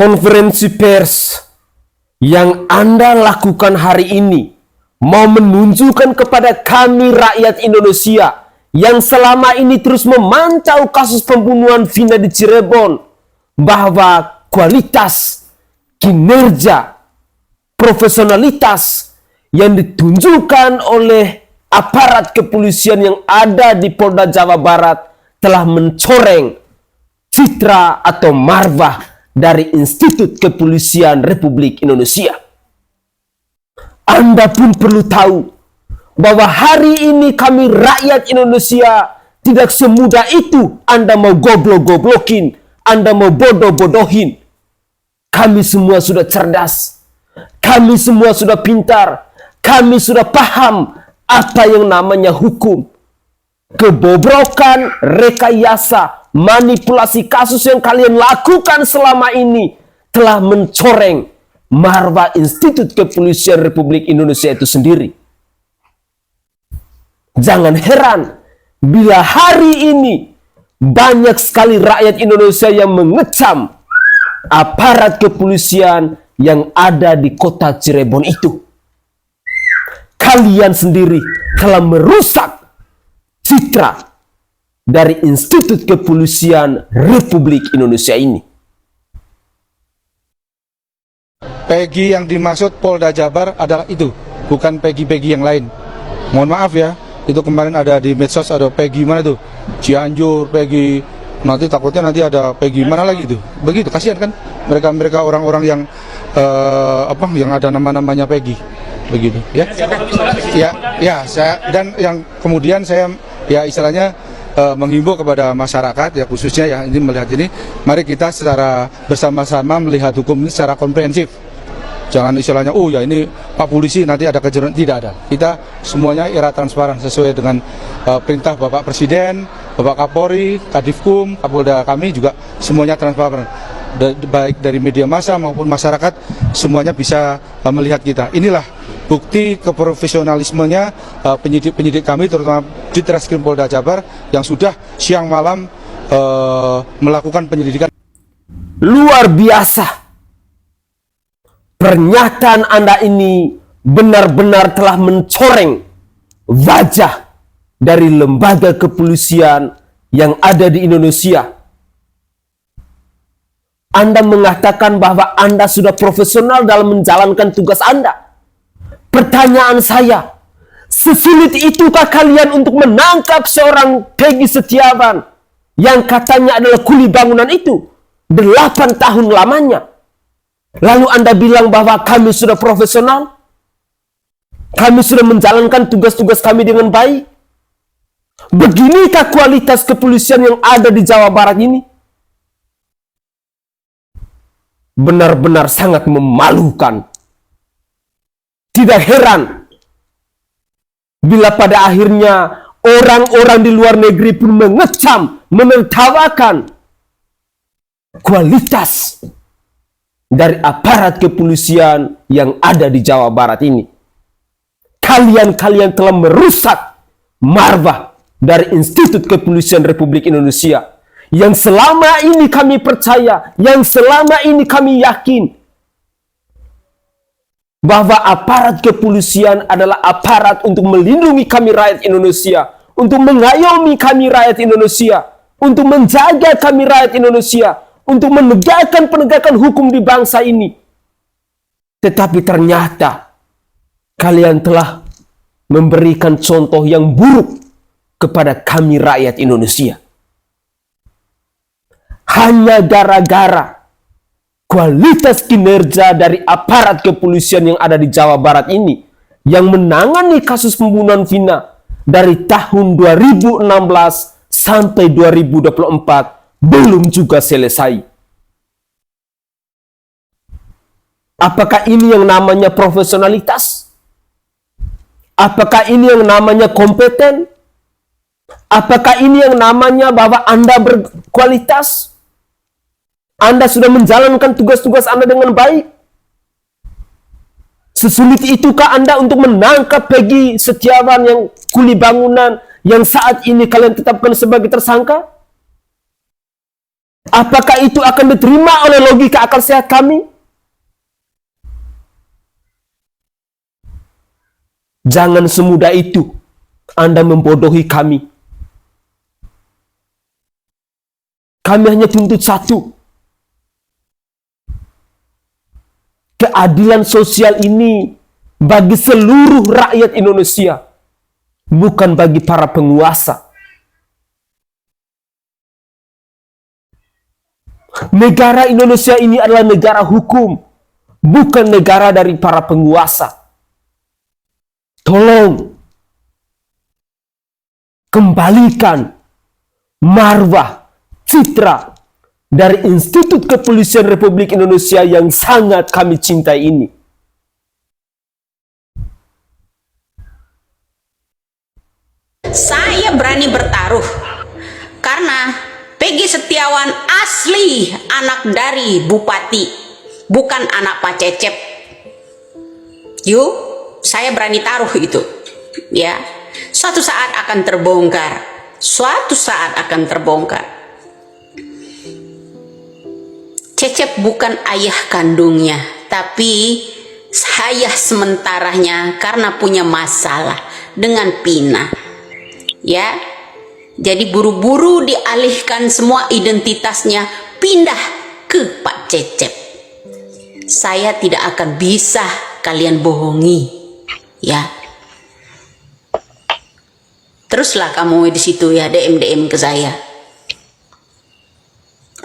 konferensi pers yang Anda lakukan hari ini mau menunjukkan kepada kami rakyat Indonesia yang selama ini terus memantau kasus pembunuhan Vina di Cirebon bahwa kualitas, kinerja, profesionalitas yang ditunjukkan oleh aparat kepolisian yang ada di Polda Jawa Barat telah mencoreng citra atau marwah dari Institut Kepolisian Republik Indonesia. Anda pun perlu tahu bahwa hari ini kami rakyat Indonesia tidak semudah itu Anda mau goblok-goblokin, Anda mau bodoh-bodohin. Kami semua sudah cerdas, kami semua sudah pintar, kami sudah paham apa yang namanya hukum. Kebobrokan, rekayasa, manipulasi kasus yang kalian lakukan selama ini telah mencoreng marwah Institut Kepolisian Republik Indonesia itu sendiri. Jangan heran bila hari ini banyak sekali rakyat Indonesia yang mengecam aparat kepolisian yang ada di kota Cirebon itu. Kalian sendiri telah merusak citra dari Institut Kepolisian Republik Indonesia ini. Peggy yang dimaksud Polda Jabar adalah itu, bukan Peggy-Peggy yang lain. Mohon maaf ya, itu kemarin ada di medsos, ada Peggy mana tuh, Cianjur, Peggy, nanti takutnya nanti ada Peggy mana lagi tuh. Begitu, kasihan kan mereka orang-orang yang yang ada nama-namanya Peggy. Begitu ya. Saya dan yang kemudian saya ya istilahnya menghimbau kepada masyarakat ya, khususnya ya ini melihat ini, mari kita secara bersama-sama melihat hukum ini secara komprehensif. Jangan istilahnya oh ya ini Pak Polisi nanti ada kejuruan, tidak ada. Kita semuanya era transparan sesuai dengan perintah Bapak Presiden, Bapak Kapolri, Kadifkum, Kapolda, kami juga semuanya transparan. Baik dari media massa maupun masyarakat semuanya bisa melihat kita. Inilah bukti keprofesionalismenya penyidik-penyidik kami, terutama di Treskrim Polda Jabar yang sudah siang malam melakukan penyelidikan. Luar biasa. Pernyataan Anda ini benar-benar telah mencoreng wajah dari lembaga kepolisian yang ada di Indonesia. Anda mengatakan bahwa Anda sudah profesional dalam menjalankan tugas Anda. Pertanyaan saya, sesulit itukah kalian untuk menangkap seorang Peggy Setiawan yang katanya adalah kuli bangunan itu 8 tahun lamanya? Lalu Anda bilang bahwa kami sudah profesional, kami sudah menjalankan tugas-tugas kami dengan baik. Beginikah kualitas kepolisian yang ada di Jawa Barat ini? Benar-benar sangat memalukan. Tidak heran bila pada akhirnya orang-orang di luar negeri pun mengecam, menertawakan kualitas dari aparat kepolisian yang ada di Jawa Barat ini. Kalian telah merusak marwah dari Institut Kepolisian Republik Indonesia yang selama ini kami percaya, yang selama ini kami yakin bahwa aparat kepolisian adalah aparat untuk melindungi kami rakyat Indonesia, untuk mengayomi kami rakyat Indonesia, untuk menjaga kami rakyat Indonesia, untuk menegakkan penegakan hukum di bangsa ini. Tetapi ternyata kalian telah memberikan contoh yang buruk kepada kami rakyat Indonesia. Hanya gara-gara kualitas kinerja dari aparat kepolisian yang ada di Jawa Barat ini yang menangani kasus pembunuhan Vina dari tahun 2016 sampai 2024 belum juga selesai. Apakah ini yang namanya profesionalitas? Apakah ini yang namanya kompeten? Apakah ini yang namanya bahwa Anda berkualitas? Anda sudah menjalankan tugas-tugas Anda dengan baik? Sesulit itukah Anda untuk menangkap Peggy Setiawan yang kuli bangunan yang saat ini kalian tetapkan sebagai tersangka? Apakah itu akan diterima oleh logika akal sehat kami? Jangan semudah itu Anda membodohi kami. Kami hanya tuntut satu. Keadilan sosial ini bagi seluruh rakyat Indonesia, bukan bagi para penguasa. Negara Indonesia ini adalah negara hukum, bukan negara dari para penguasa. Tolong kembalikan marwah, citra dari Institut Kepolisian Republik Indonesia yang sangat kami cintai ini. Saya berani bertaruh karena Peggy Setiawan asli anak dari bupati, bukan anak Pak Cecep. Yuk, saya berani taruh itu. Ya, suatu saat akan terbongkar. Suatu saat akan terbongkar. Cecep bukan ayah kandungnya, tapi ayah sementaranya karena punya masalah dengan Pina. Ya, jadi buru-buru dialihkan semua identitasnya, pindah ke Pak Cecep. Saya tidak akan bisa kalian bohongi, ya. Teruslah kamu di situ ya, DM ke saya.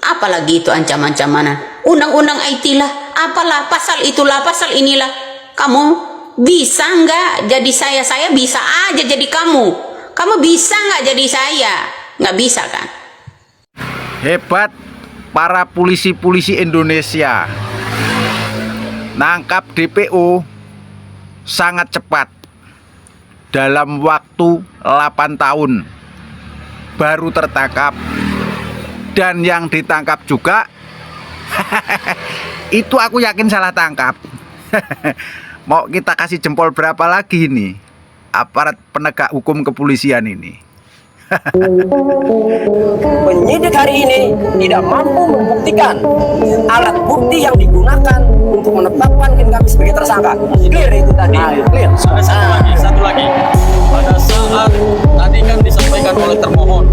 Apalagi itu ancaman-ancaman, undang-undang IT lah, apalah, pasal itulah, pasal inilah. Kamu bisa nggak jadi saya bisa aja jadi kamu. Kamu bisa nggak jadi saya? Nggak bisa kan? Hebat para polisi-polisi Indonesia. Nangkap DPO sangat cepat. Dalam waktu 8 tahun baru tertangkap. Dan yang ditangkap juga itu aku yakin salah tangkap. Mau kita kasih jempol berapa lagi nih aparat penegak hukum kepolisian ini? Penyidik hari ini tidak mampu membuktikan alat bukti yang digunakan untuk menetapkan kami sebagai tersangka. Clear itu tadi. Clear. Satu lagi. Pada saat tadi kan disampaikan oleh termohon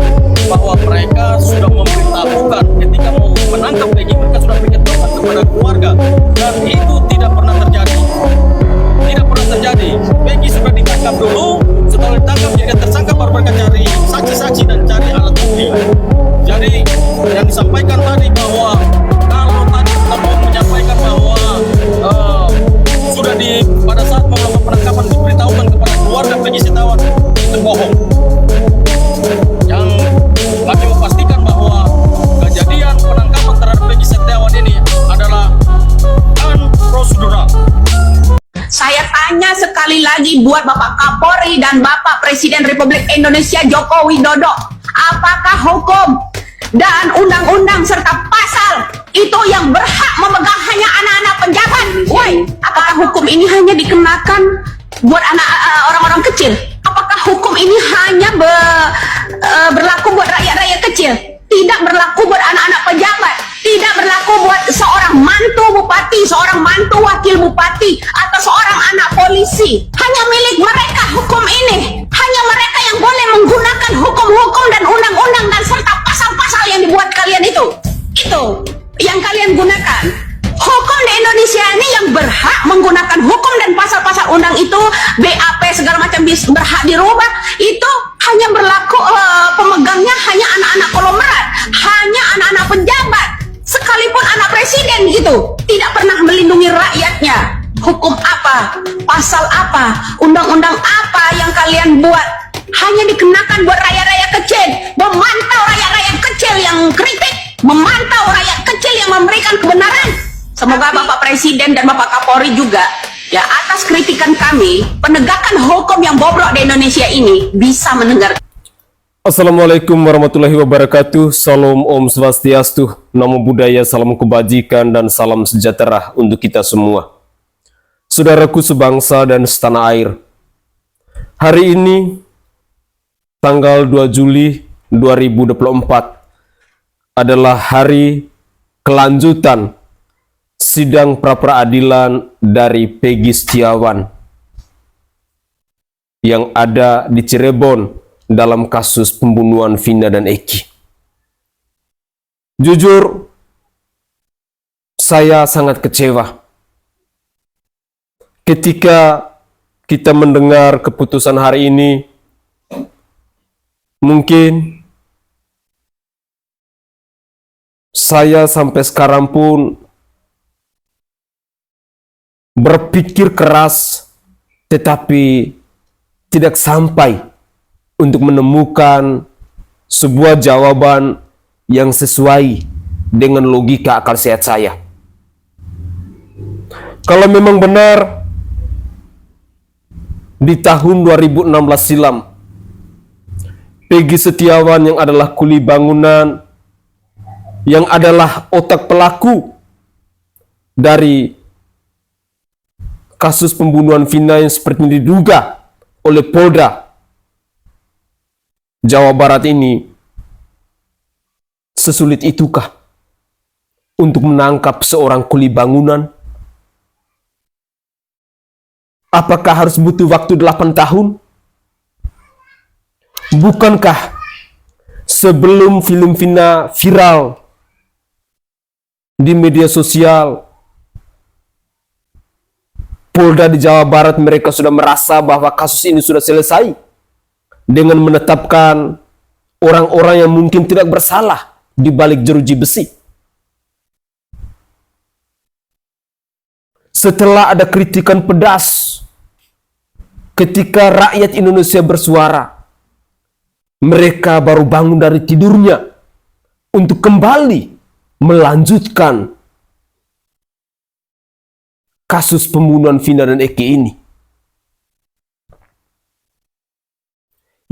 bahwa mereka sudah memberitahukan ketika mau menangkap Peggy, mereka sudah beritahukan kepada keluarga, dan itu tidak pernah terjadi. Tidak pernah terjadi. Peggy sudah ditangkap dulu, setelah ditangkap jadi tersangka baru mereka cari saksi-saksi dan cari alat bukti. Jadi yang disampaikan tadi bahwa kalau tadi termohon menyampaikan bahwa sudah pada saat mau melakukan penangkapan diberitahukan kepada keluarga Peggy Setiawan, itu bohong. Yang kami memastikan bahwa kejadian penangkapan terhadap Peggy Setiawan ini adalah prosedural. Saya tanya sekali lagi buat Bapak Kapolri dan Bapak Presiden Republik Indonesia Joko Widodo, apakah hukum dan undang-undang serta pasal itu yang berhak memegang hanya anak-anak penjabat? Woi, apakah hukum ini hanya dikenakan buat orang-orang kecil? Apakah hukum ini hanya berlaku buat rakyat-rakyat kecil? Tidak berlaku buat anak-anak pejabat, tidak berlaku buat seorang mantu bupati, seorang mantu wakil bupati, atau seorang anak polisi. Hanya milik mereka hukum ini. Hanya mereka yang boleh menggunakan hukum-hukum dan undang-undang dan serta pasal-pasal yang dibuat kalian itu. Itu yang kalian gunakan. Hukum di Indonesia ini yang berhak menggunakan hukum dan pasal-pasal undang itu, BAP segala macam berhak dirubah, itu hanya berlaku pemegangnya hanya anak-anak konglomerat, hanya anak-anak pejabat, sekalipun anak presiden gitu, tidak pernah melindungi rakyatnya. Hukum apa, pasal apa, undang-undang apa yang kalian buat hanya dikenakan buat rakyat-rakyat kecil, memantau rakyat-rakyat kecil yang kritik, memantau rakyat kecil yang memberikan kebenaran. Semoga Bapak Presiden dan Bapak Kapolri juga, ya, atas kritikan kami, penegakan hukum yang bobrok di Indonesia ini bisa mendengar. Assalamualaikum warahmatullahi wabarakatuh. Salam Om Swastiastu, Namo Buddhaya, salam kebajikan dan salam sejahtera untuk kita semua. Saudaraku sebangsa dan setanah air, hari ini tanggal 2 Juli 2024, adalah hari kelanjutan sidang pra-peradilan dari Peggy Setiawan yang ada di Cirebon dalam kasus pembunuhan Vina dan Eki. Jujur, saya sangat kecewa ketika kita mendengar keputusan hari ini. Mungkin saya sampai sekarang pun berpikir keras, tetapi tidak sampai untuk menemukan sebuah jawaban yang sesuai dengan logika akal sehat saya. Kalau memang benar di tahun 2016 silam Peggy Setiawan yang adalah kuli bangunan, yang adalah otak pelaku dari kasus pembunuhan Vina yang seperti diduga oleh Polda Jawa Barat ini, sesulit itukah untuk menangkap seorang kuli bangunan? Apakah harus butuh waktu 8 tahun? Bukankah sebelum film Vina viral di media sosial, Polda di Jawa Barat mereka sudah merasa bahwa kasus ini sudah selesai dengan menetapkan orang-orang yang mungkin tidak bersalah di balik jeruji besi? Setelah ada kritikan pedas ketika rakyat Indonesia bersuara, mereka baru bangun dari tidurnya untuk kembali melanjutkan kasus pembunuhan Vina dan Eki ini.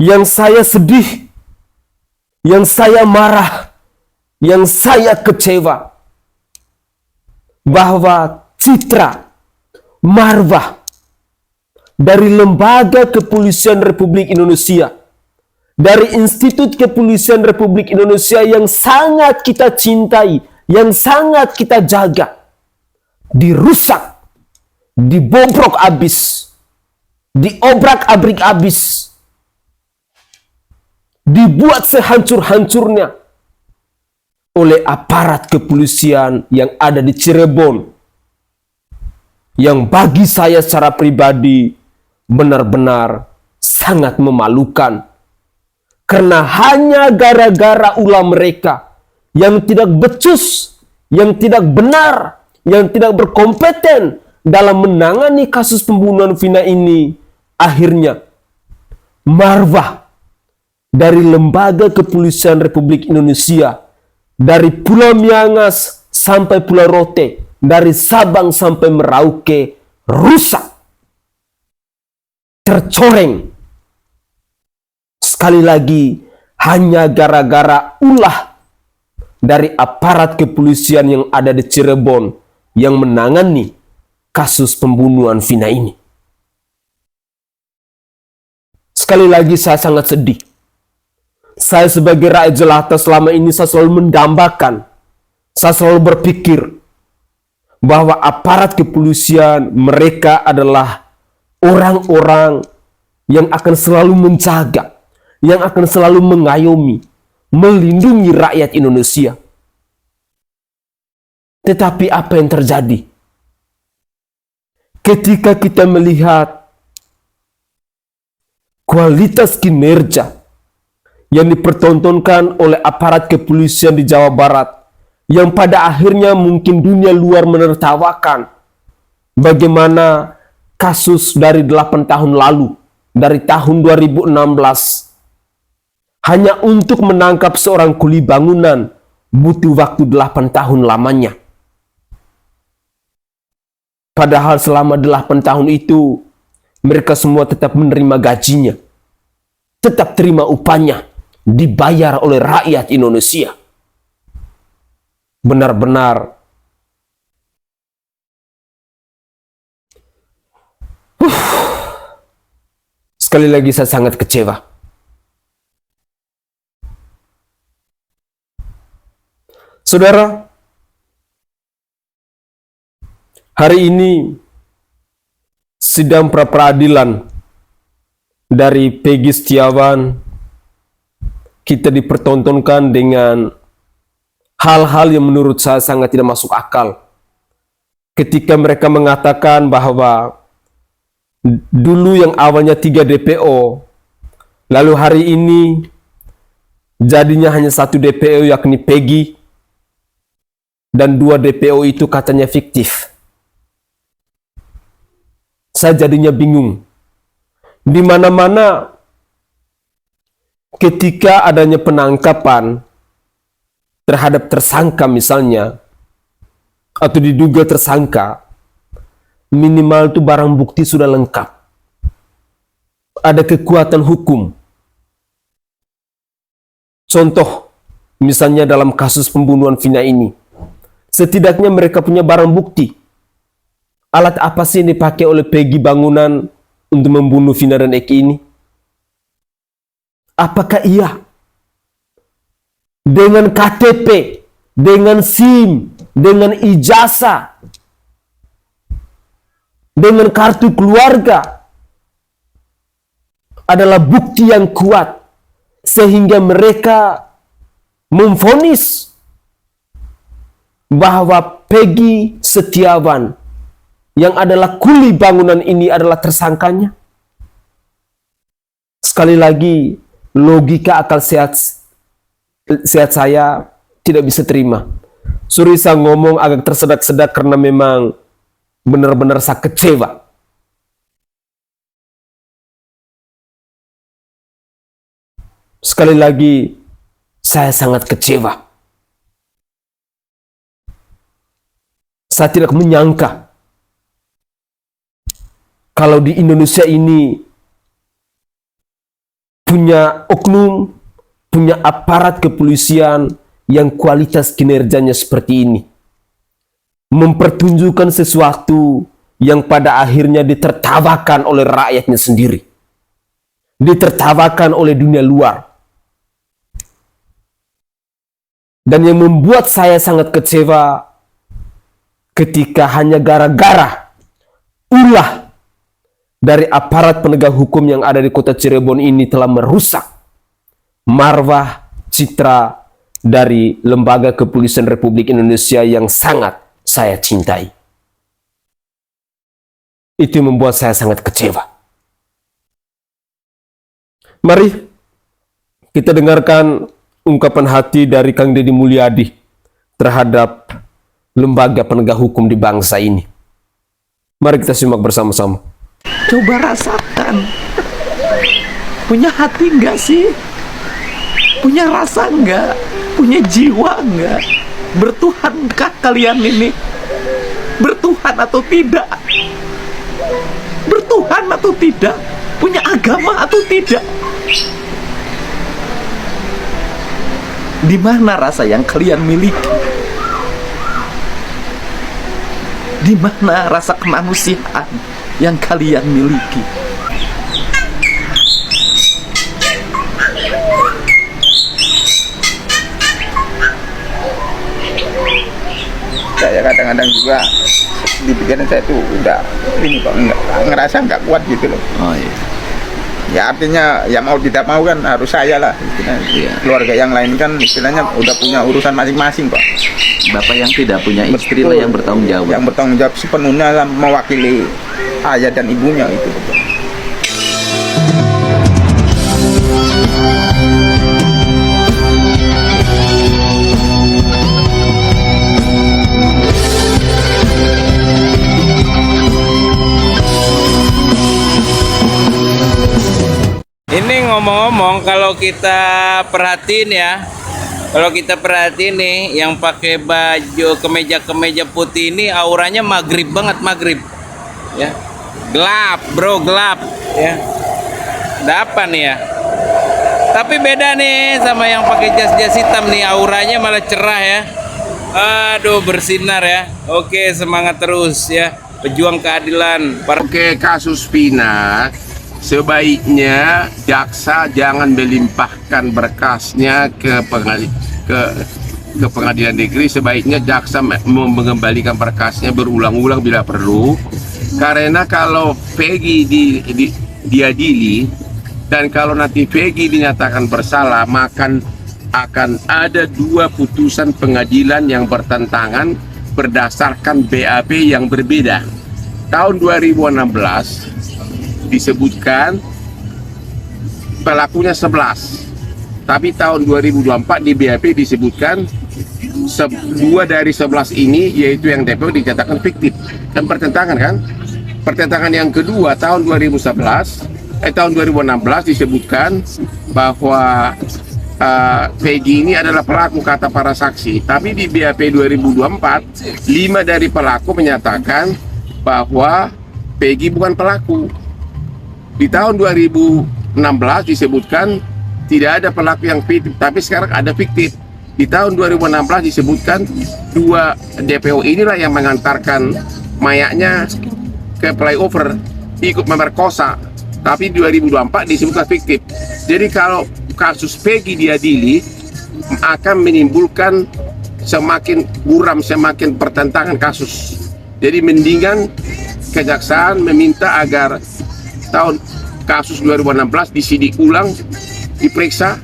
Yang saya sedih, yang saya marah, yang saya kecewa, bahwa citra, marwah dari Lembaga Kepolisian Republik Indonesia, dari Institut Kepolisian Republik Indonesia yang sangat kita cintai, yang sangat kita jaga, dirusak, dibobrok abis, diobrak-abrik abis, dibuat sehancur-hancurnya oleh aparat kepolisian yang ada di Cirebon, yang bagi saya secara pribadi benar-benar sangat memalukan, karena hanya gara-gara ulah mereka yang tidak becus, yang tidak benar, yang tidak berkompeten dalam menangani kasus pembunuhan Vina ini, akhirnya marwah dari Lembaga Kepolisian Republik Indonesia, dari Pulau Miangas sampai Pulau Rote, dari Sabang sampai Merauke, rusak, tercoreng. Sekali lagi, hanya gara-gara ulah dari aparat kepolisian yang ada di Cirebon yang menangani kasus pembunuhan Vina ini. Sekali lagi saya sangat sedih. Saya sebagai rakyat jelata selama ini saya selalu mendambakan, saya selalu berpikir bahwa aparat kepolisian mereka adalah orang-orang yang akan selalu menjaga, yang akan selalu mengayomi, melindungi rakyat Indonesia. Tetapi apa yang terjadi ketika kita melihat kualitas kinerja yang dipertontonkan oleh aparat kepolisian di Jawa Barat, yang pada akhirnya mungkin dunia luar menertawakan bagaimana kasus dari 8 tahun lalu, dari tahun 2016, hanya untuk menangkap seorang kuli bangunan butuh waktu 8 tahun lamanya. Padahal selama 8 tahun itu mereka semua tetap menerima gajinya, tetap terima upahnya, dibayar oleh rakyat Indonesia. Benar-benar sekali lagi saya sangat kecewa. Saudara, hari ini sidang pra-peradilan dari Peggy Setiawan kita dipertontonkan dengan hal-hal yang menurut saya sangat tidak masuk akal. Ketika mereka mengatakan bahwa dulu yang awalnya 3 DPO, lalu hari ini jadinya hanya 1 DPO yakni Peggy, dan 2 DPO itu katanya fiktif. Saya jadinya bingung. Di mana-mana ketika adanya penangkapan terhadap tersangka misalnya, atau diduga tersangka, minimal itu barang bukti sudah lengkap. Ada kekuatan hukum. Contoh, misalnya dalam kasus pembunuhan Vina ini, setidaknya mereka punya barang bukti. Alat apa sih yang dipakai oleh Peggy Bangunan untuk membunuh Vina dan Eki ini? Apakah iya dengan KTP, dengan SIM, dengan ijazah, dengan kartu keluarga adalah bukti yang kuat sehingga mereka memvonis bahwa Peggy Setiawan yang adalah kuli bangunan ini adalah tersangkanya? Sekali lagi, logika akal sehat saya tidak bisa terima. Sorry, saya ngomong agak tersedak-sedak karena memang benar-benar saya kecewa. Sekali lagi, saya sangat kecewa. Saya tidak menyangka kalau di Indonesia ini punya oknum, punya aparat kepolisian yang kualitas kinerjanya seperti ini. Mempertunjukkan sesuatu yang pada akhirnya ditertawakan oleh rakyatnya sendiri. Ditertawakan oleh dunia luar. Dan yang membuat saya sangat kecewa ketika hanya gara-gara ulah dari aparat penegak hukum yang ada di kota Cirebon ini telah merusak marwah citra dari Lembaga Kepolisian Republik Indonesia yang sangat saya cintai. Itu membuat saya sangat kecewa. Mari kita dengarkan ungkapan hati dari Kang Deddy Mulyadi terhadap lembaga penegak hukum di bangsa ini. Mari kita simak bersama-sama. Coba rasakan. Punya hati enggak sih? Punya rasa enggak? Punya jiwa enggak? Bertuhankah kalian ini? Bertuhan atau tidak? Bertuhan atau tidak? Punya agama atau tidak? Di mana rasa yang kalian miliki? Di mana rasa kemanusiaan yang kalian miliki? Saya kadang-kadang juga di pikiran saya tuh udah ini kok ngerasa nggak kuat gitu loh. Oh iya. Ya artinya ya mau tidak mau kan harus saya lah. Istilahnya. Keluarga yang lain kan istilahnya udah punya urusan masing-masing Pak. Bapak yang tidak punya istri lah yang bertanggung jawab. Yang bertanggung jawab sepenuhnya lah mewakili ayah dan ibunya itu. Ini ngomong-ngomong kalau kita perhatiin ya, kalau kita perhatiin nih yang pakai baju kemeja putih ini auranya maghrib banget, maghrib ya, gelap bro, gelap ya. Ada apa nih ya? Tapi beda nih sama yang pakai jas hitam nih, auranya malah cerah ya. Aduh, bersinar ya. Oke, semangat terus ya, pejuang keadilan. Oke, kasus Vina sebaiknya jaksa jangan melimpahkan berkasnya ke ke pengadilan negeri, sebaiknya jaksa mengembalikan berkasnya berulang-ulang bila perlu, karena kalau Peggy diadili dan kalau nanti Peggy dinyatakan bersalah, maka akan ada dua putusan pengadilan yang bertentangan berdasarkan BAP yang berbeda. Tahun 2016 disebutkan pelakunya 11, tapi tahun 2024 di BAP disebutkan dua dari 11 ini, yaitu yang DPO dinyatakan fiktif. Dan pertentangan kan? Pertentangan yang kedua tahun 2016 disebutkan bahwa Peggy ini adalah pelaku kata para saksi, tapi di BAP 2024 5 dari pelaku menyatakan bahwa Peggy bukan pelaku. Di tahun 2016 disebutkan tidak ada pelaku yang fiktif, tapi sekarang ada fiktif. Di tahun 2016 disebutkan dua DPO inilah yang mengantarkan mayatnya ke flyover ikut memerkosa, tapi 2024 disebutkan fiktif. Jadi kalau kasus Peggy diadili akan menimbulkan semakin buram, semakin pertentangan kasus. Jadi mendingan kejaksaan meminta agar tahun kasus 2016 disidik ulang, diperiksa,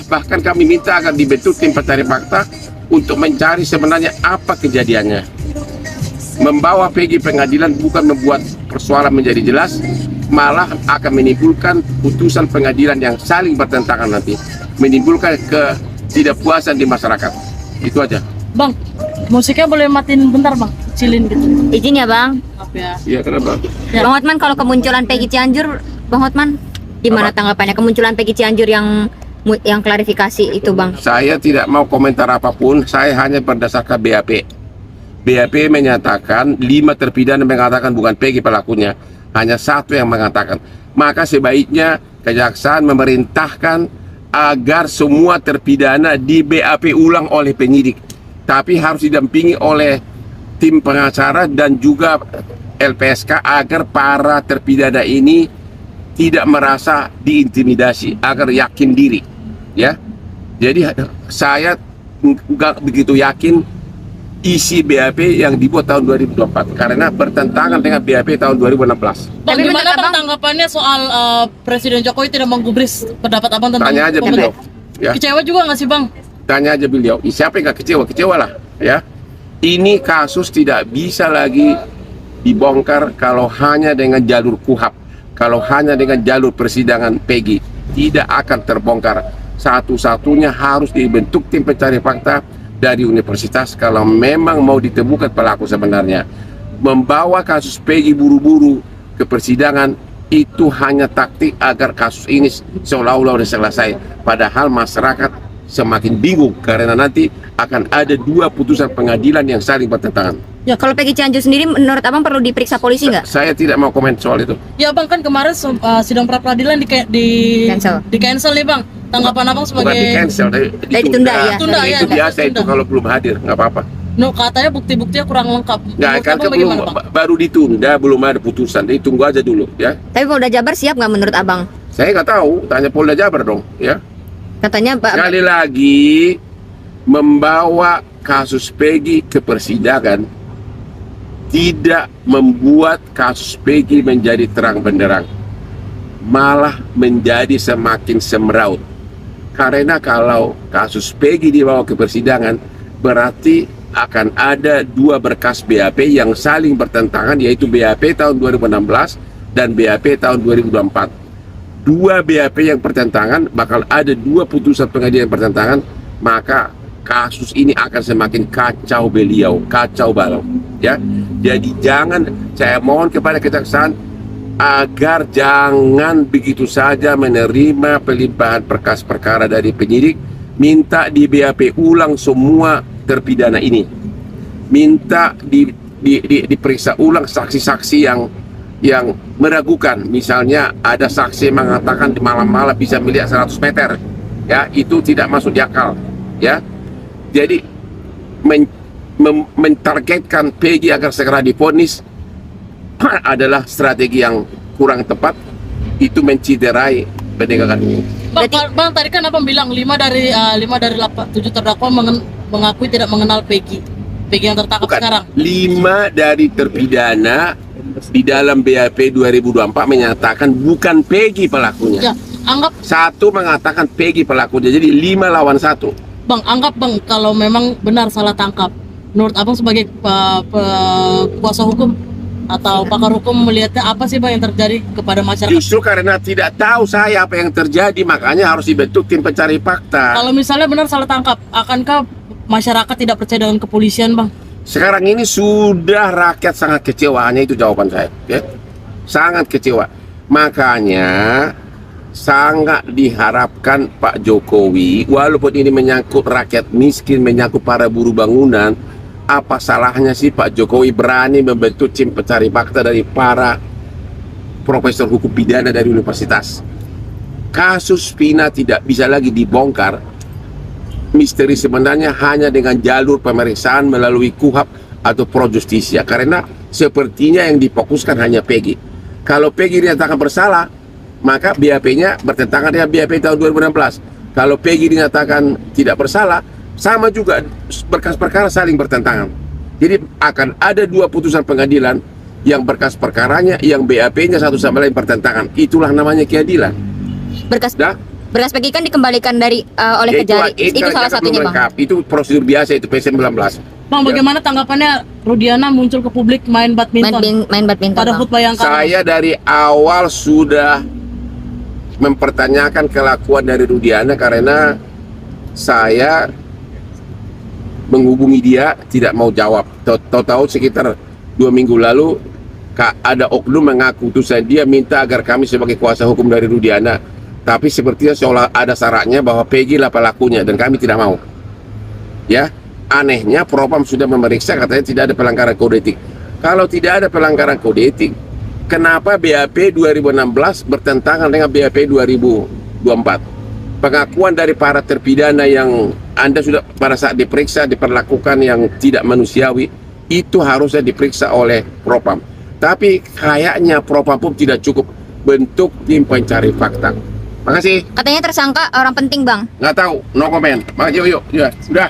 bahkan kami minta agar dibentuk tim pencari fakta untuk mencari sebenarnya apa kejadiannya. Membawa Peggy pengadilan bukan membuat persoalan menjadi jelas, malah akan menimbulkan putusan pengadilan yang saling bertentangan nanti, menimbulkan ketidakpuasan di masyarakat. Itu aja. Bang, musiknya boleh matiin bentar bang, kecilin gitu. Izin ya bang. Maaf ya. Iya, kenapa? Ya. Bang Hotman, kalau kemunculan Peggy Cianjur, Bang Hotman, gimana tanggapannya kemunculan Peggy Cianjur yang klarifikasi itu bang? Saya tidak mau komentar apapun, saya hanya berdasarkan BAP. BAP menyatakan 5 terpidana mengatakan bukan Peggy pelakunya, hanya 1 yang mengatakan. Maka sebaiknya kejaksaan memerintahkan agar semua terpidana di BAP ulang oleh penyidik, tapi harus didampingi oleh tim pengacara dan juga LPSK agar para terpidana ini tidak merasa diintimidasi, agar yakin diri, ya. Jadi saya nggak begitu yakin isi BAP yang dibuat tahun 2024 karena bertentangan dengan BAP tahun 2016. Bang, gimana bang tanggapannya soal Presiden Jokowi tidak menggubris pendapat abang tentang Tanya aja beliau, ya. Kecewa juga nggak sih bang? Tanya aja beliau. Siapa yang nggak kecewa? Kecewa lah, ya. Ini kasus tidak bisa lagi dibongkar kalau hanya dengan jalur KUHAP, kalau hanya dengan jalur persidangan Peggy. Tidak akan terbongkar. Satu-satunya harus dibentuk tim pencari fakta dari universitas kalau memang mau ditemukan pelaku sebenarnya. Membawa kasus Peggy buru-buru ke persidangan itu hanya taktik agar kasus ini seolah-olah sudah selesai. Padahal masyarakat semakin bingung karena nanti akan ada 2 putusan pengadilan yang saling bertentangan. Ya, kalau Peggy Cianjur sendiri menurut abang perlu diperiksa polisi nggak? Saya tidak mau komen soal itu. Ya bang, kan kemarin sidang pra peradilan di cancel nih bang. Tanggapan abang sebagai bukan di cancel, ditunda ya. Ditunda, ya. Itu biasa itu kalau belum hadir nggak apa-apa. No, katanya bukti-buktinya kurang lengkap. Nah, kan baru ditunda, belum ada putusan. Jadi tunggu aja dulu, ya. Tapi Polda Jabar siap nggak menurut abang? Saya nggak tahu, tanya Polda Jabar dong, ya. Katanya sekali lagi membawa kasus Peggy ke persidangan tidak membuat kasus Peggy menjadi terang benderang, malah menjadi semakin semeraut. Karena kalau kasus Peggy dibawa ke persidangan berarti akan ada 2 berkas BAP yang saling bertentangan, yaitu BAP tahun 2016 dan BAP tahun 2024. 2 BAP yang bertentangan, bakal ada 2 putusan pengadilan bertentangan, maka kasus ini akan semakin kacau beliau, kacau balau, ya. Jadi jangan, saya mohon kepada kejaksaan agar jangan begitu saja menerima pelimpahan berkas perkara dari penyidik. Minta di BAP ulang semua terpidana ini, minta diperiksa ulang saksi-saksi yang meragukan. Misalnya ada saksi mengatakan di malam-malam bisa melihat 100 meter, ya, itu tidak masuk di akal, ya. Jadi mentargetkan Peggy agar segera divonis adalah strategi yang kurang tepat. Itu menciderai penegakan hukum. Bang, tadi kan Abang bilang 5 dari 7 terdakwa mengakui tidak mengenal Peggy yang tertangkap Bukan. sekarang. 5 dari terpidana di dalam BAP 2024 menyatakan bukan Peggy pelakunya. Ya, anggap 1 mengatakan Peggy pelakunya. Jadi 5 lawan 1. Bang, anggap Bang kalau memang benar salah tangkap. Menurut Abang sebagai kuasa hukum atau pakar hukum melihatnya apa sih Bang yang terjadi kepada masyarakat? Justru karena tidak tahu saya apa yang terjadi, makanya harus dibentuk tim pencari fakta. Kalau misalnya benar salah tangkap, akankah masyarakat tidak percaya dengan kepolisian, Bang? Sekarang ini sudah rakyat sangat kecewa, hanya itu jawaban saya. Ya. Sangat kecewa. Makanya sangat diharapkan Pak Jokowi, walaupun ini menyangkut rakyat miskin, menyangkut para buruh bangunan, apa salahnya sih Pak Jokowi berani membentuk tim pencari fakta dari para profesor hukum pidana dari universitas. Kasus Vina tidak bisa lagi dibongkar. Misteri sebenarnya hanya dengan jalur pemeriksaan melalui KUHAP atau Pro Justisia, karena sepertinya yang difokuskan hanya Peggy. Kalau Peggy dinyatakan bersalah, maka BAP-nya bertentangan dengan BAP tahun 2016. Kalau Peggy dinyatakan tidak bersalah, sama juga berkas perkara saling bertentangan. Jadi akan ada 2 putusan pengadilan yang berkas perkaranya, yang BAP-nya satu sama lain bertentangan. Itulah namanya keadilan. Berkas Peggy kan dikembalikan oleh Kejari. Itu salah satunya, Bang. Itu prosedur biasa, itu P19. Bang, bagaimana tanggapannya Rudiana muncul ke publik main badminton? Main badminton Pada Bang. HUT Bayangkara. Saya dari awal sudah mempertanyakan kelakuan dari Rudiana karena saya menghubungi dia tidak mau jawab. Tahu-tahu sekitar 2 minggu lalu ada oknum mengaku utusan dia minta agar kami sebagai kuasa hukum dari Rudiana, tapi sepertinya seolah ada syaratnya bahwa Peggy lah pelakunya dan kami tidak mau. Ya, anehnya Propam sudah memeriksa, katanya tidak ada pelanggaran kode etik. Kalau tidak ada pelanggaran kode etik, kenapa BAP 2016 bertentangan dengan BAP 2024? Pengakuan dari para terpidana yang Anda sudah pada saat diperiksa diperlakukan yang tidak manusiawi, itu harusnya diperiksa oleh Propam. Tapi kayaknya Propam pun tidak cukup bentuk tim pencari fakta. Makasih. Katanya tersangka orang penting, Bang. Nggak tahu, no comment. Makasih, yuk, ya, sudah.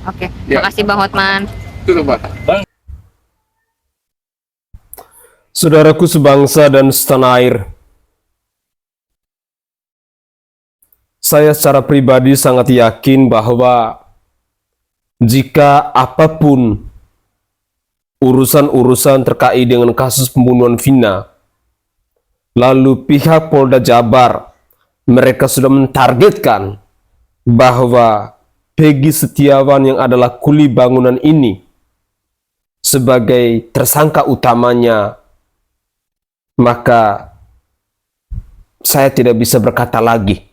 Oke, Ya. makasih Bang Hotman. Tutup, Pak. Saudaraku sebangsa dan setanah air, saya secara pribadi sangat yakin bahwa jika apapun urusan-urusan terkait dengan kasus pembunuhan Vina, lalu pihak Polda Jabar mereka sudah mentargetkan bahwa Peggy Setiawan yang adalah kuli bangunan ini sebagai tersangka utamanya, maka saya tidak bisa berkata lagi.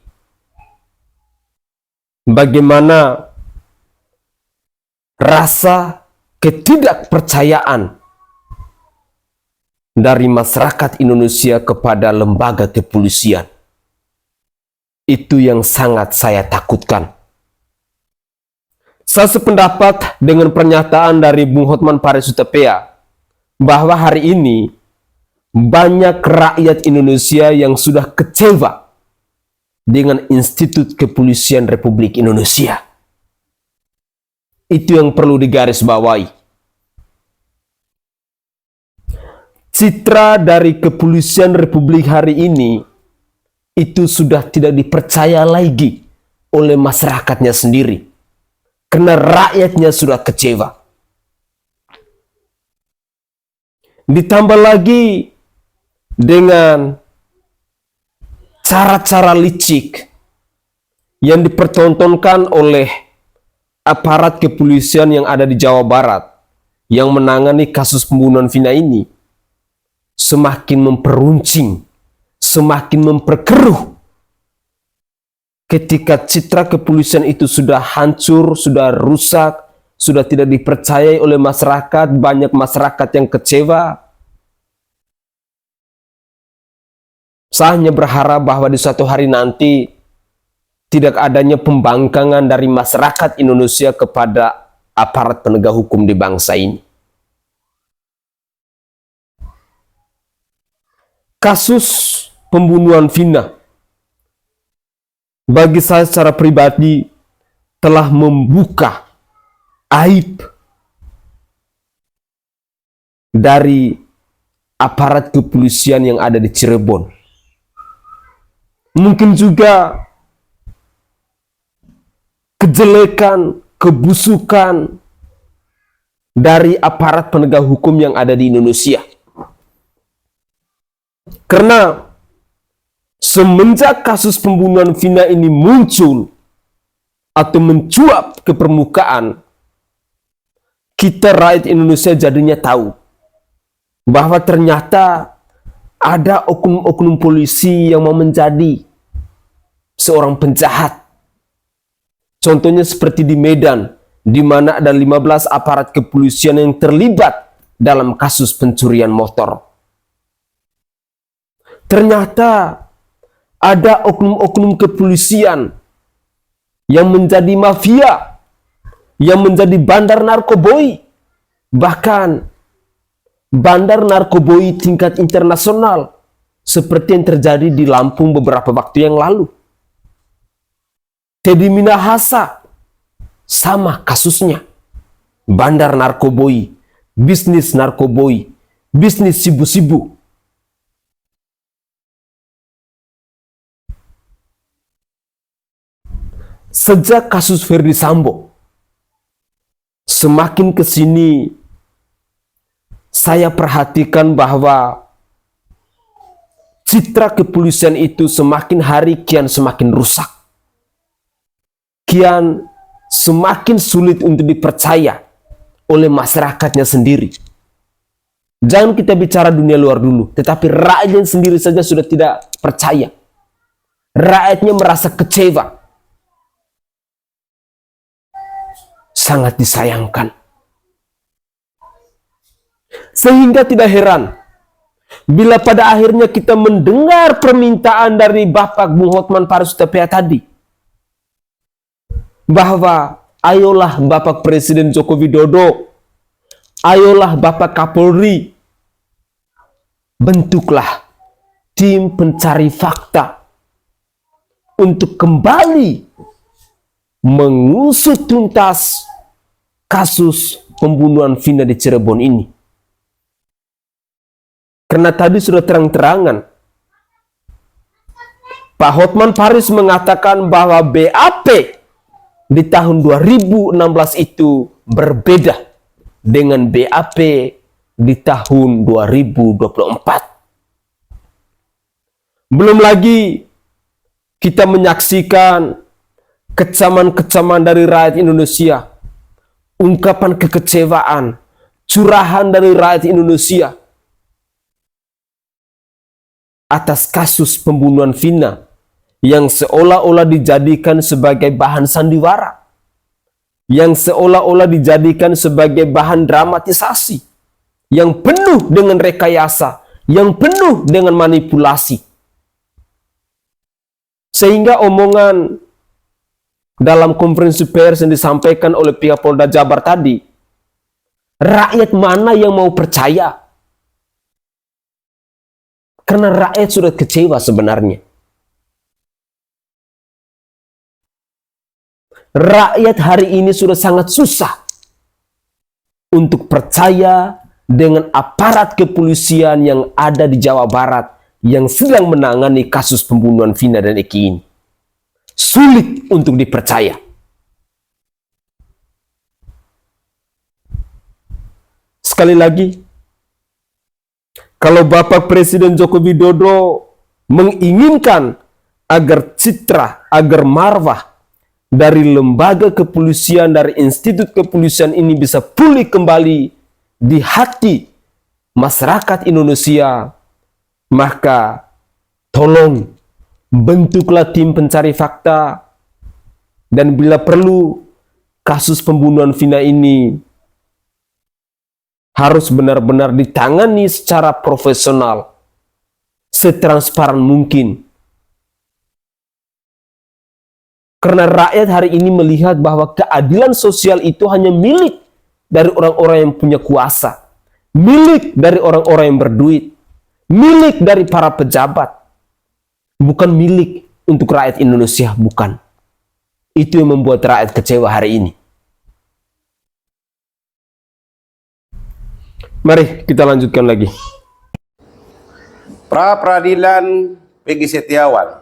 Bagaimana rasa ketidakpercayaan dari masyarakat Indonesia kepada lembaga kepolisian. Itu yang sangat saya takutkan. Saya sependapat dengan pernyataan dari Bung Hotman Paris Hutapea bahwa hari ini banyak rakyat Indonesia yang sudah kecewa dengan Institut Kepolisian Republik Indonesia. Itu yang perlu digarisbawahi. Citra dari Kepolisian Republik hari ini itu sudah tidak dipercaya lagi oleh masyarakatnya sendiri. Karena rakyatnya sudah kecewa. Ditambah lagi dengan cara-cara licik yang dipertontonkan oleh aparat kepolisian yang ada di Jawa Barat yang menangani kasus pembunuhan Vina ini, semakin memperuncing, semakin memperkeruh. Ketika citra kepolisian itu sudah hancur, sudah rusak, sudah tidak dipercayai oleh masyarakat, banyak masyarakat yang kecewa. Saya hanya berharap bahwa di suatu hari nanti tidak adanya pembangkangan dari masyarakat Indonesia kepada aparat penegak hukum di bangsa ini. Kasus pembunuhan Vina bagi saya secara pribadi telah membuka aib dari aparat kepolisian yang ada di Cirebon. Mungkin juga kejelekan, kebusukan dari aparat penegak hukum yang ada di Indonesia. Karena semenjak kasus pembunuhan Vina ini muncul atau mencuap ke permukaan, kita rakyat Indonesia jadinya tahu bahwa ternyata ada oknum-oknum polisi yang mau menjadi seorang penjahat. Contohnya seperti di Medan, di mana ada 15 aparat kepolisian yang terlibat dalam kasus pencurian motor. Ternyata ada oknum-oknum kepolisian yang menjadi mafia, yang menjadi bandar narkoboi, bahkan bandar narkoboi tingkat internasional, seperti yang terjadi di Lampung beberapa waktu yang lalu. Teddy Minahasa, sama kasusnya. Bandar narkoboi, bisnis narkoboi, bisnis sibu-sibu. Sejak kasus Verdi Sambo, semakin ke sini saya perhatikan bahwa citra kepolisian itu semakin hari kian semakin rusak. Kian semakin sulit untuk dipercaya oleh masyarakatnya sendiri. Jangan kita bicara dunia luar dulu, tetapi rakyatnya sendiri saja sudah tidak percaya. Rakyatnya merasa kecewa. Sangat disayangkan. Sehingga tidak heran bila pada akhirnya kita mendengar permintaan dari Bapak Bung Hotman Paris Hutapea tadi, bahwa ayolah Bapak Presiden Joko Widodo, ayolah Bapak Kapolri, bentuklah tim pencari fakta untuk kembali mengusut tuntas kasus pembunuhan Vina di Cirebon ini. Karena tadi sudah terang-terangan Pak Hotman Paris mengatakan bahwa BAP di tahun 2016 itu berbeda dengan BAP di tahun 2024. Belum lagi kita menyaksikan kecaman-kecaman dari rakyat Indonesia, ungkapan kekecewaan, curahan dari rakyat Indonesia atas kasus pembunuhan Vina yang seolah-olah dijadikan sebagai bahan sandiwara, yang seolah-olah dijadikan sebagai bahan dramatisasi, yang penuh dengan rekayasa, yang penuh dengan manipulasi. Sehingga omongan dalam konferensi pers yang disampaikan oleh pihak Polda Jabar tadi, rakyat mana yang mau percaya? Karena rakyat sudah kecewa sebenarnya. Rakyat hari ini sudah sangat susah untuk percaya dengan aparat kepolisian yang ada di Jawa Barat yang sedang menangani kasus pembunuhan Vina dan Eki ini. Sulit untuk dipercaya. Sekali lagi, kalau Bapak Presiden Joko Widodo menginginkan agar citra, agar marwah dari lembaga kepolisian, dari institut kepolisian ini bisa pulih kembali di hati masyarakat Indonesia, maka tolong bentuklah tim pencari fakta, dan bila perlu kasus pembunuhan Vina ini harus benar-benar ditangani secara profesional, setransparan mungkin. Karena rakyat hari ini melihat bahwa keadilan sosial itu hanya milik dari orang-orang yang punya kuasa, milik dari orang-orang yang berduit, milik dari para pejabat, bukan milik untuk rakyat Indonesia, bukan. Itu yang membuat rakyat kecewa hari ini. Mari kita lanjutkan lagi. Pra peradilan Peggy Setiawan.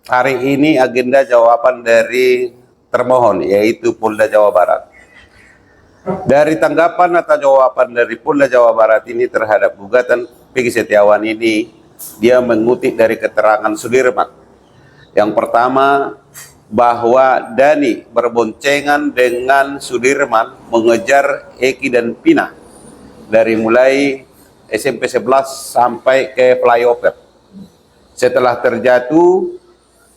Hari ini agenda jawaban dari termohon, yaitu Polda Jawa Barat. Dari tanggapan atau jawaban dari Polda Jawa Barat ini terhadap gugatan Peggy Setiawan ini, dia mengutip dari keterangan Sudirman. Yang pertama, bahwa Dani berboncengan dengan Sudirman mengejar Eki dan Pina dari mulai SMP 11 sampai ke flyover. Setelah terjatuh,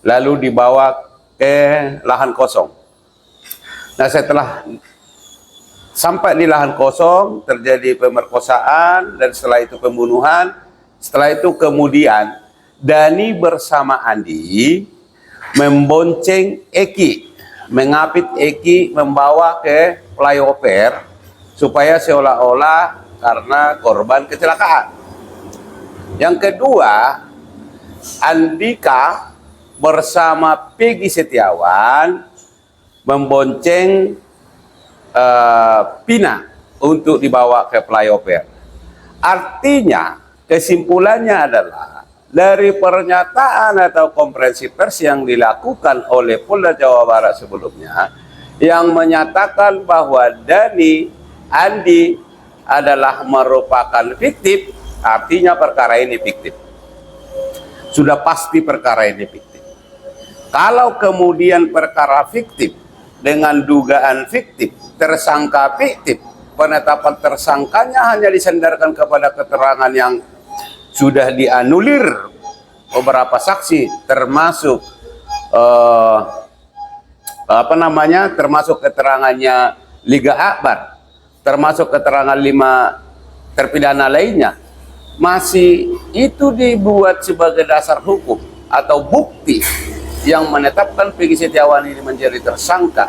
lalu dibawa ke lahan kosong. Nah, setelah sampai di lahan kosong, terjadi pemerkosaan, dan setelah itu pembunuhan. Setelah itu kemudian Dani bersama Andi membonceng Eki, mengapit Eki, membawa ke flyover, supaya seolah-olah karena korban kecelakaan. Yang kedua, Andika bersama Peggy Setiawan membonceng Pina untuk dibawa ke flyover. Artinya, kesimpulannya adalah dari pernyataan atau konferensi pers yang dilakukan oleh Polda Jawa Barat sebelumnya, yang menyatakan bahwa Dani, Andi adalah merupakan fiktif, artinya perkara ini fiktif. Sudah pasti perkara ini fiktif. Kalau kemudian perkara fiktif dengan dugaan fiktif, tersangka fiktif, penetapan tersangkanya hanya disandarkan kepada keterangan yang sudah dianulir beberapa saksi, termasuk termasuk keterangannya Liga Akbar, termasuk keterangan 5 terpidana lainnya, masih itu dibuat sebagai dasar hukum atau bukti yang menetapkan Peggy Setiawan ini menjadi tersangka,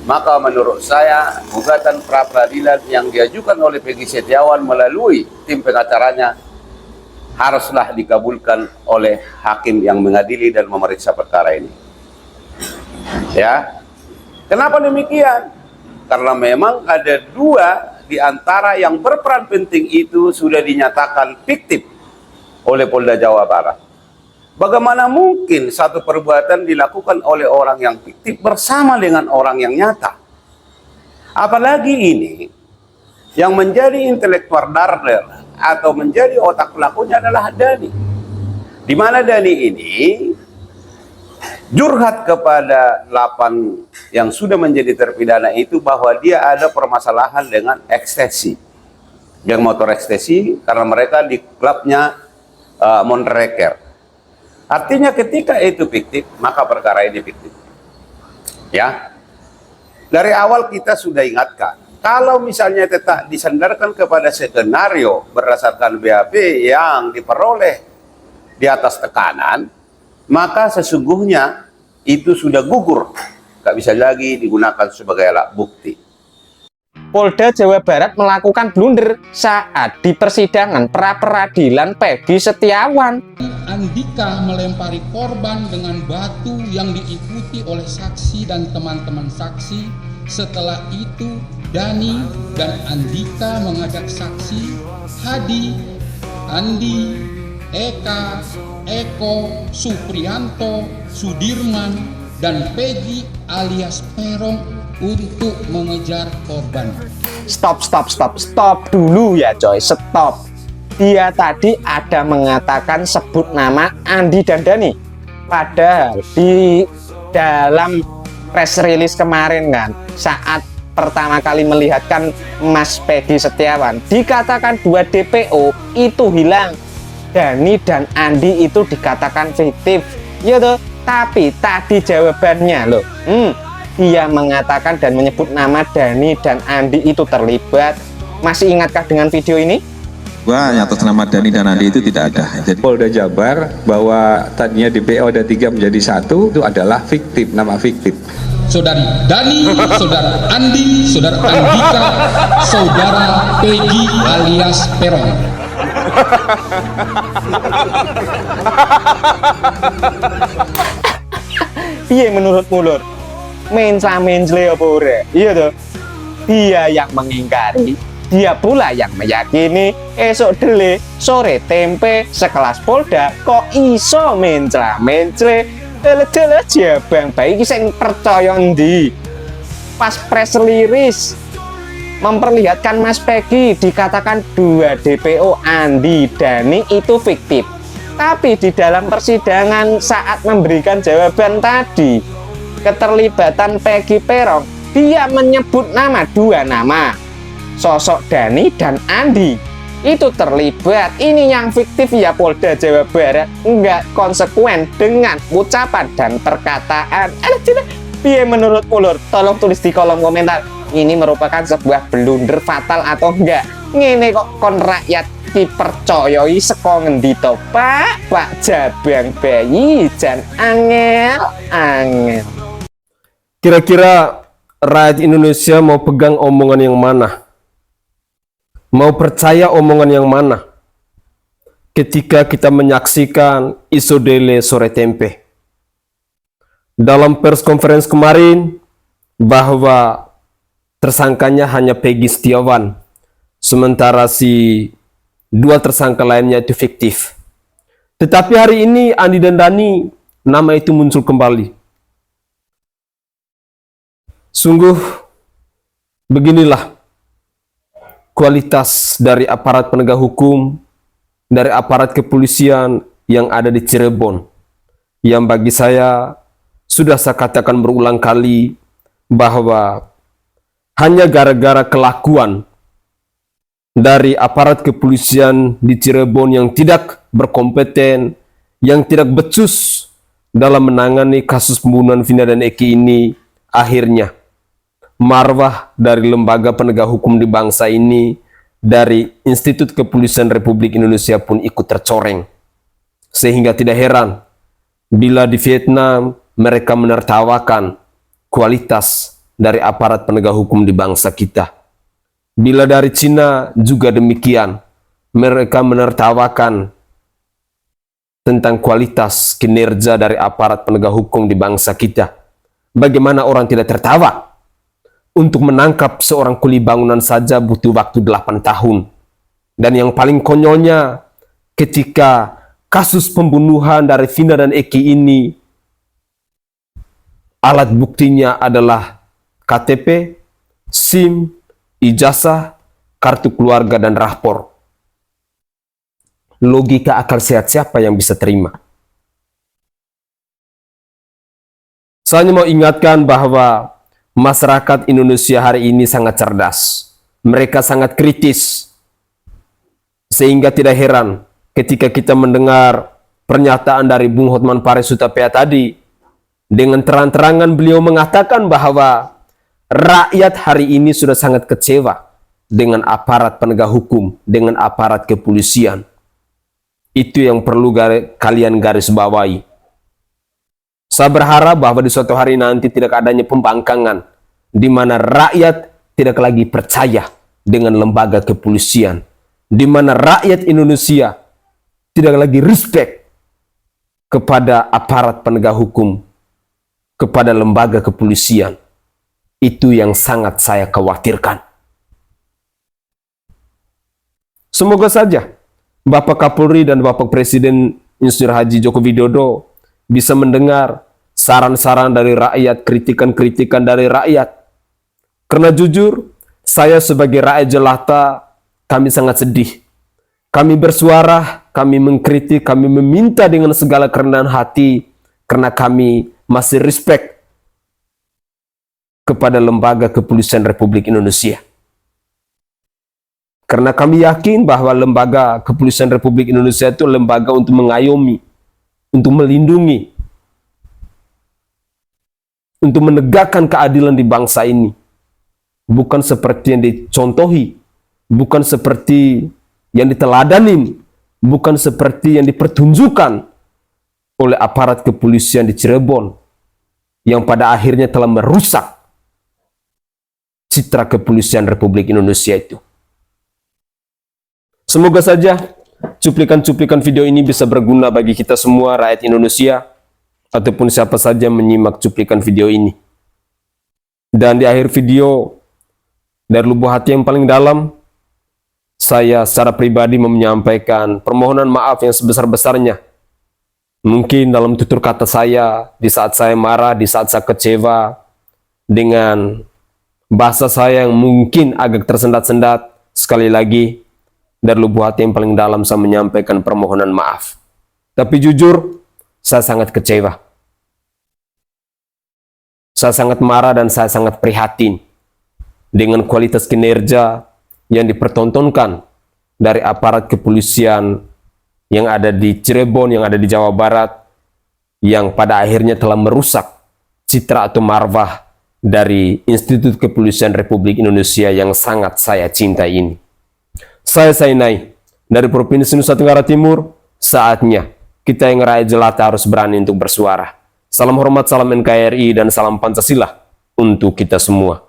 maka menurut saya gugatan pra peradilan yang diajukan oleh Peggy Setiawan melalui tim pengacaranya haruslah dikabulkan oleh hakim yang mengadili dan memeriksa perkara ini. Ya, kenapa demikian? Karena memang ada 2 di antara yang berperan penting itu sudah dinyatakan fiktif oleh Polda Jawa Barat. Bagaimana mungkin satu perbuatan dilakukan oleh orang yang fiktif bersama dengan orang yang nyata? Apalagi ini yang menjadi intelektual darder atau menjadi otak pelakunya adalah Dani. Di mana Dani ini curhat kepada 8 yang sudah menjadi terpidana itu bahwa dia ada permasalahan dengan ekstasi, geng motor ekstasi, karena mereka di klubnya Monreker. Artinya ketika itu fiktif, maka perkara ini fiktif. Ya, dari awal kita sudah ingatkan, kalau misalnya tetap disandarkan kepada skenario berdasarkan BAP yang diperoleh di atas tekanan, maka sesungguhnya itu sudah gugur, nggak bisa lagi digunakan sebagai alat bukti. Polda Jawa Barat melakukan blunder saat di persidangan pra peradilan Peggy Setiawan. Andika melempari korban dengan batu yang diikuti oleh saksi dan teman-teman saksi. Setelah itu Dani dan Andika mengajak saksi Hadi, Andi, Eka, Eko, Supriyanto, Sudirman, dan Peggy alias Perong untuk mengejar korban. Stop dulu ya coy, stop. Dia tadi ada mengatakan sebut nama Andi dan Dani. Padahal di dalam press release kemarin kan, saat pertama kali melihatkan Mas Peggy Setiawan, dikatakan 2 DPO itu hilang. Dani dan Andi itu dikatakan fiktif. Ya toh, tapi tadi jawabannya loh. Dia mengatakan dan menyebut nama Dani dan Andi itu terlibat. Masih ingatkah dengan video ini? Wah, atas nama Dani dan Andi itu tidak ada. Jadi Polda Jabar bahwa tadinya DPO ada 3 menjadi 1 itu adalah fiktif, nama fiktif. Saudari Dani, saudara Andi, saudara Andika, saudara Peggy alias Perong. Piye menurut mulur? Mencla-mencle apa ora? Iya toh? Dia yang mengingkari, dia pula yang meyakini esok dele sore tempe sekelas Polda kok iso mencla-mencle. Dele-dele jabang baik sing percaya ndi? Pas press release memperlihatkan Mas Peggy dikatakan 2 DPO Andi Dhani itu fiktif. Tapi di dalam persidangan saat memberikan jawaban tadi, keterlibatan Peggy Peron, dia menyebut 2 nama, sosok Dhani dan Andi itu terlibat. Ini yang fiktif ya Polda Jawa Barat, enggak konsekuen dengan ucapan dan perkataan. Piye menurut ulur? Tolong tulis di kolom komentar. Ini merupakan sebuah blunder fatal atau enggak? Ngene kok kon rakyat dipercayai saka ngendi to, Pak? Pak jabang bayi jan angel. Kira-kira rakyat Indonesia mau pegang omongan yang mana? Mau percaya omongan yang mana? Ketika kita menyaksikan isu dele sore tempe. Dalam pers conference kemarin, bahwa tersangkanya hanya Peggy Setiawan, sementara si 2 tersangka lainnya itu fiktif. Tetapi hari ini Andi dan Dhani, nama itu muncul kembali. Sungguh beginilah kualitas dari aparat penegak hukum, dari aparat kepolisian yang ada di Cirebon, yang bagi saya sudah saya katakan berulang kali bahwa hanya gara-gara kelakuan dari aparat kepolisian di Cirebon yang tidak berkompeten, yang tidak becus dalam menangani kasus pembunuhan Vina dan Eki ini, akhirnya marwah dari lembaga penegak hukum di bangsa ini, dari Institut Kepolisian Republik Indonesia pun ikut tercoreng. Sehingga tidak heran bila di Vietnam mereka menertawakan kualitas dari aparat penegak hukum di bangsa kita. Bila dari Cina juga demikian, mereka menertawakan tentang kualitas kinerja dari aparat penegak hukum di bangsa kita. Bagaimana orang tidak tertawa? Untuk menangkap seorang kuli bangunan saja butuh waktu 8 tahun. Dan yang paling konyolnya, ketika kasus pembunuhan dari Vina dan Eki ini, alat buktinya adalah KTP, SIM, ijazah, kartu keluarga, dan rapor. Logika akal sehat siapa yang bisa terima? Saya mau ingatkan bahwa masyarakat Indonesia hari ini sangat cerdas. Mereka sangat kritis. Sehingga tidak heran ketika kita mendengar pernyataan dari Bung Hotman Paris Hutapea tadi, dengan terang-terangan beliau mengatakan bahwa rakyat hari ini sudah sangat kecewa dengan aparat penegak hukum, dengan aparat kepolisian. Itu yang perlu kalian garis bawahi. Saya berharap bahwa di suatu hari nanti tidak adanya pembangkangan, di mana rakyat tidak lagi percaya dengan lembaga kepolisian, di mana rakyat Indonesia tidak lagi respect kepada aparat penegak hukum, kepada lembaga kepolisian. Itu yang sangat saya khawatirkan. Semoga saja Bapak Kapolri dan Bapak Presiden Insinyur Haji Joko Widodo bisa mendengar saran-saran dari rakyat, kritikan-kritikan dari rakyat. Karena jujur, saya sebagai rakyat jelata, kami sangat sedih. Kami bersuara, kami mengkritik, kami meminta dengan segala kerendahan hati, karena kami masih respect kepada lembaga kepolisian Republik Indonesia. Karena kami yakin bahwa lembaga kepolisian Republik Indonesia itu lembaga untuk mengayomi, untuk melindungi, untuk menegakkan keadilan di bangsa ini. Bukan seperti yang dicontohi, bukan seperti yang diteladanin, bukan seperti yang dipertunjukkan oleh aparat kepolisian di Cirebon, yang pada akhirnya telah merusak citra kepolisian Republik Indonesia itu. Semoga saja cuplikan-cuplikan video ini bisa berguna bagi kita semua rakyat Indonesia, ataupun siapa saja menyimak cuplikan video ini. Dan di akhir video, dari lubuk hati yang paling dalam, saya secara pribadi menyampaikan permohonan maaf yang sebesar-besarnya. Mungkin dalam tutur kata saya, di saat saya marah, di saat saya kecewa, dengan bahasa saya yang mungkin agak tersendat-sendat, sekali lagi, dari lubuk hati yang paling dalam saya menyampaikan permohonan maaf. Tapi jujur, saya sangat kecewa. Saya sangat marah dan saya sangat prihatin dengan kualitas kinerja yang dipertontonkan dari aparat kepolisian yang ada di Cirebon, yang ada di Jawa Barat, yang pada akhirnya telah merusak citra atau marwah dari Institut Kepolisian Republik Indonesia yang sangat saya cintai ini. Saya Sainai dari Provinsi Nusa Tenggara Timur, saatnya kita yang rakyat jelata harus berani untuk bersuara. Salam hormat, salam NKRI, dan salam Pancasila untuk kita semua.